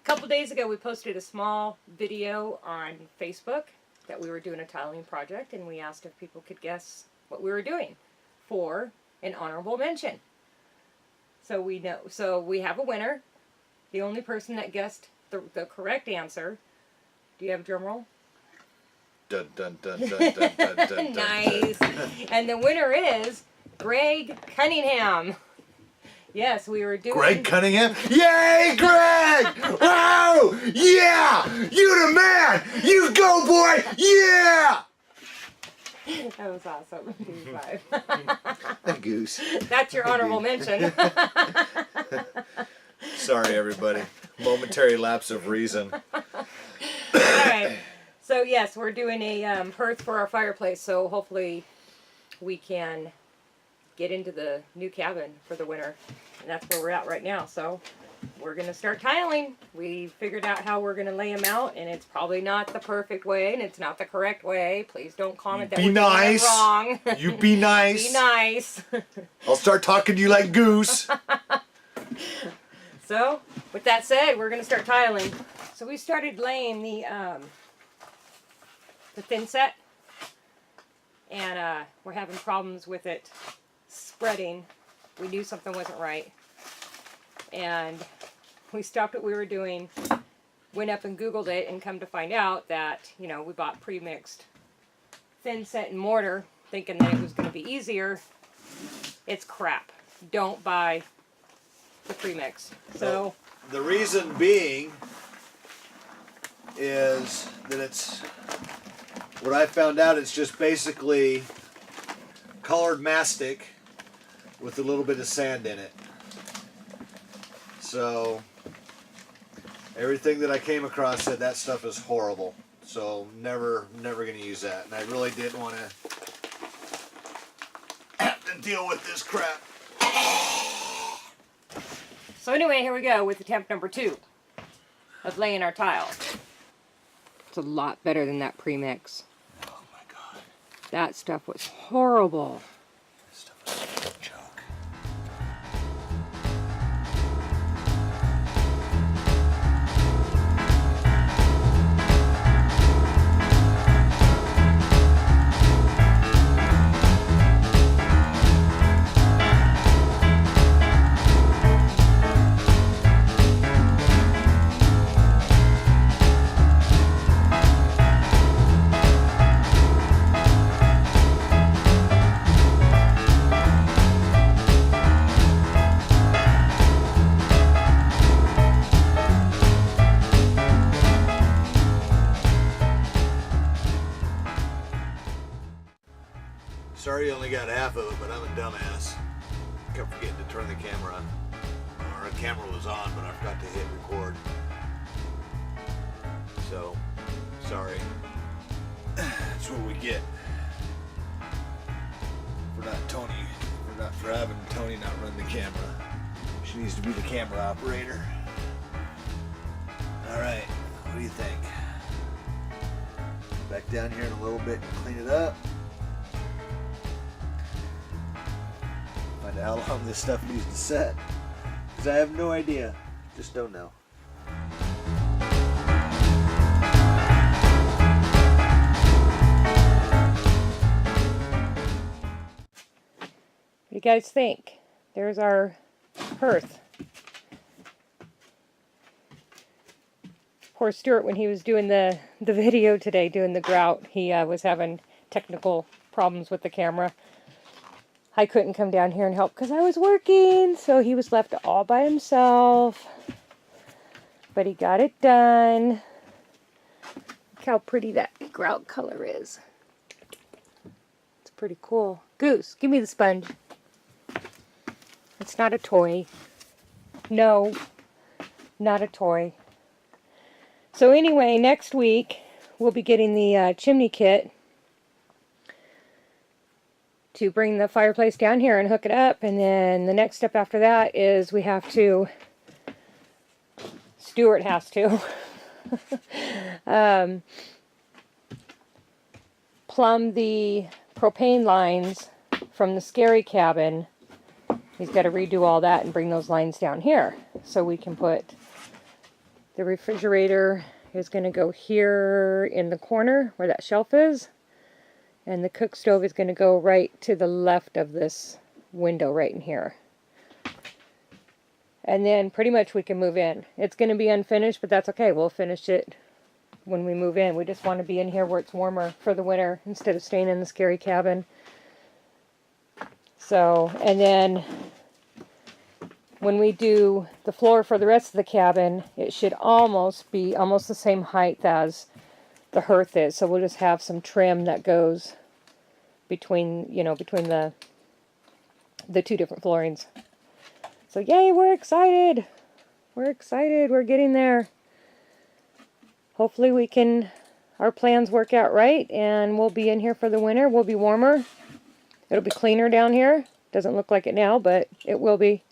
A couple days ago, we posted a small video on Facebook that we were doing a tiling project, and we asked if people could guess what we were doing for an honorable mention. So we know. So we have a winner. The only person that guessed the correct answer. Do you have a drum roll? Dun, dun, dun, dun, dun, dun, dun, dun. Nice. And the winner is Greg Cunningham. Yes, we were doing... Greg Cunningham? Yay, Greg! Wow! Yeah! You the man! You go, boy! Yeah! That was awesome. A goose. That's your honorable mention. Sorry, everybody. Momentary lapse of reason. Alright. So, yes, we're doing a hearth for our fireplace, so hopefully we can get into the new cabin for the winter. And that's where we're at right now. So we're going to start tiling. We figured out how we're going to lay them out, and it's probably not the perfect way, and it's not the correct way. Please don't comment that we're doing it wrong. You be nice. Be nice. I'll start talking to you like Goose. So, with that said, we're going to start tiling. So we started laying the thin set, and we're having problems with it spreading. We knew something wasn't right, and we stopped what we were doing, went up and Googled it, and come to find out that, you know, we bought pre-mixed thin set and mortar thinking that it was going to be easier. It's crap. Don't buy the pre-mix. So the reason being is that it's what I found out. It's just basically colored mastic with a little bit of sand in it. So everything that I came across said that stuff is horrible. So never going to use that. And I really didn't want to have to deal with this crap. So anyway, here we go with attempt number 2 of laying our tile. It's a lot better than that premix. Oh my God. That stuff was horrible. This stuff is a joke. Sorry you only got half of it, but I'm a dumbass. Kept forgetting to turn the camera on. Or the camera was on, but I forgot to hit record. So, sorry. That's what we get. For having Tony not run the camera. She needs to be the camera operator. Alright, what do you think? Back down here in a little bit and clean it up. Find out how long this stuff needs to set. Because I have no idea. Just don't know. What do you guys think? There's our hearth. Poor Stuart, when he was doing the video today, doing the grout, he was having technical problems with the camera. I couldn't come down here and help because I was working, so he was left all by himself. But he got it done. Look how pretty that grout color is. It's pretty cool. Goose, give me the sponge. It's not a toy. No, not a toy. So anyway, next week we'll be getting the chimney kit to bring the fireplace down here and hook it up, and then the next step after that is we have to, Stuart has to, plumb the propane lines from the scary cabin. He's got to redo all that and bring those lines down here so we can put The refrigerator is going to go here in the corner where that shelf is. And the cook stove is going to go right to the left of this window right in here. And then pretty much we can move in. It's going to be unfinished, but that's okay. We'll finish it when we move in. We just want to be in here where it's warmer for the winter instead of staying in the scary cabin. So, and then when we do the floor for the rest of the cabin, it should almost be the same height as the hearth is. So we'll just have some trim that goes between, between the two different floorings. So yay, we're excited. We're excited. We're getting there. Hopefully our plans work out right and we'll be in here for the winter. We'll be warmer. It'll be cleaner down here. Doesn't look like it now, but it will be.